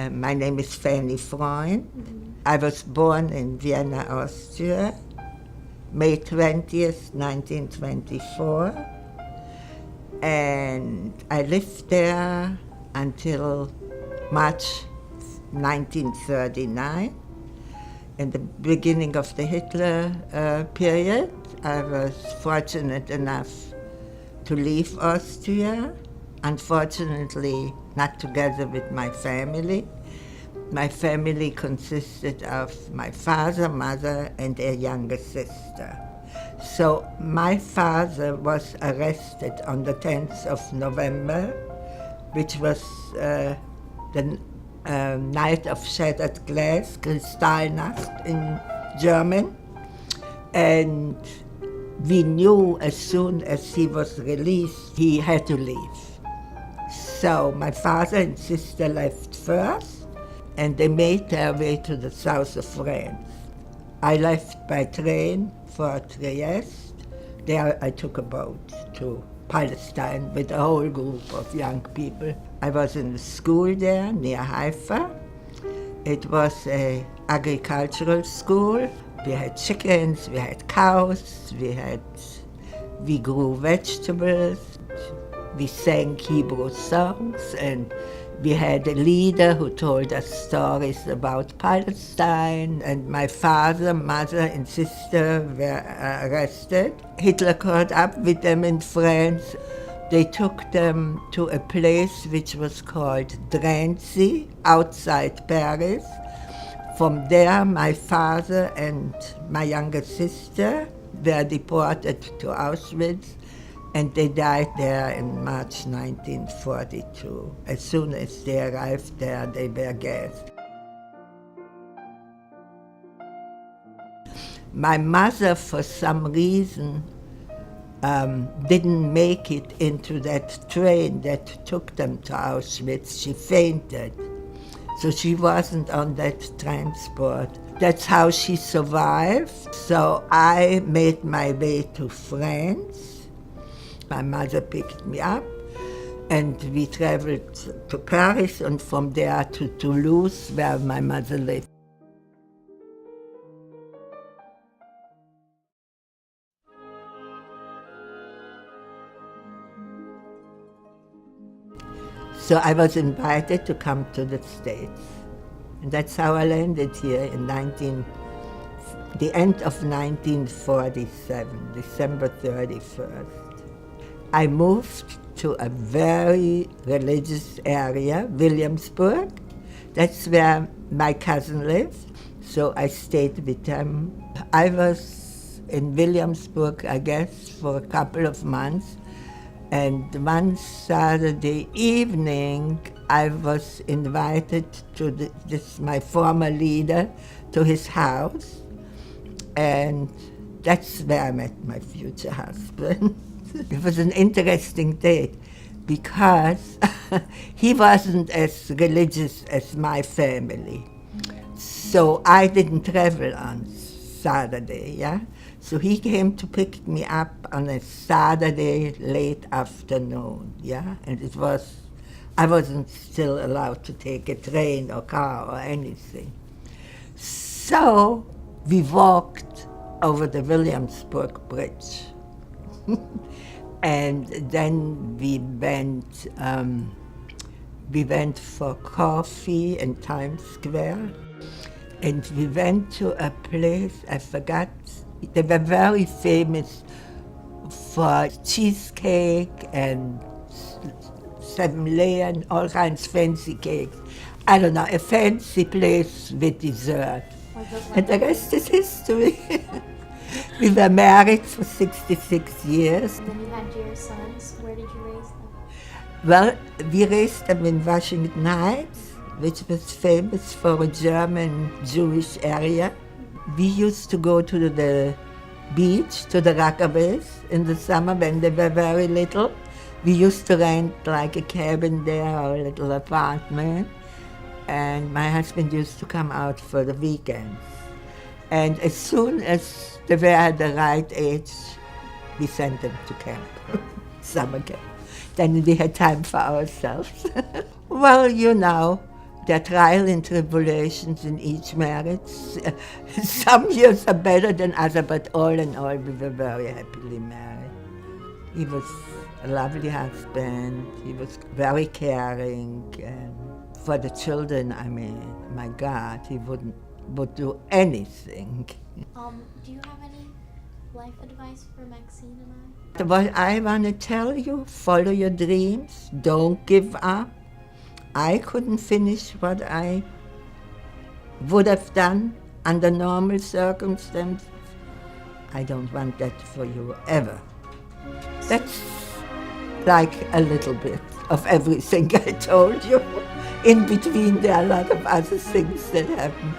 My name is Fanny Freund. I was born in Vienna, Austria, May 20th, 1924. And I lived there until March 1939. In the beginning of the Hitler period, I was fortunate enough to leave Austria. Unfortunately, not together with my family. My family consisted of my father, mother, and a younger sister. So my father was arrested on the 10th of November, which was the night of shattered glass, Kristallnacht in German. And we knew as soon as he was released, he had to leave. So my father and sister left first, and they made their way to the south of France. I left by train for Trieste. There I took a boat to Palestine with a whole group of young people. I was in a school there near Haifa. It was an agricultural school. We had chickens, we had cows, we grew vegetables, we sang Hebrew songs, and we had a leader who told us stories about Palestine, and my father, mother, and sister were arrested. Hitler caught up with them in France. They took them to a place which was called Drancy, outside Paris. From there, my father and my younger sister were deported to Auschwitz, and they died there in March 1942. As soon as they arrived there, they were gassed. My mother, for some reason, didn't make it into that train that took them to Auschwitz. She fainted. So she wasn't on that transport. That's how she survived. So I made my way to France. My mother picked me up, and we traveled to Paris, and from there to Toulouse, where my mother lived. So I was invited to come to the States. And that's how I landed here in the end of 1947, December 31st. I moved to a very religious area, Williamsburg. That's where my cousin lived, so I stayed with them. I was in Williamsburg, I guess, for a couple of months. And one Saturday evening, I was invited to my former leader, to his house. And that's where I met my future husband. It was an interesting date because he wasn't as religious as my family. So I didn't travel on Saturday, yeah? So he came to pick me up on a Saturday late afternoon, yeah? And I wasn't still allowed to take a train or car or anything. So we walked over the Williamsburg Bridge. And then we went for coffee in Times Square. And we went to a place, I forgot. They were very famous for cheesecake and 7-layer and all kinds of fancy cakes. I don't know, a fancy place with dessert. And the rest is history. We were married for 66 years. And then you had your sons. Where did you raise them? Well, we raised them in Washington Heights, which was famous for a German Jewish area. We used to go to the beach, to the Rockaways in the summer when they were very little. We used to rent like a cabin there or a little apartment. And my husband used to come out for the weekends. And as soon as they were at the right age, we sent them to camp, summer camp. Then we had time for ourselves. Well, you know, There are trials and tribulations in each marriage. Some years are better than others, but all in all, we were very happily married. He was a lovely husband. He was very caring. And for the children, I mean, my God, he would do anything. Do you have any life advice for Maxine and I? What I want to tell you, follow your dreams, don't give up. I couldn't finish what I would have done under normal circumstances. I don't want that for you ever. That's like a little bit of everything I told you. In between, there are a lot of other things that happen.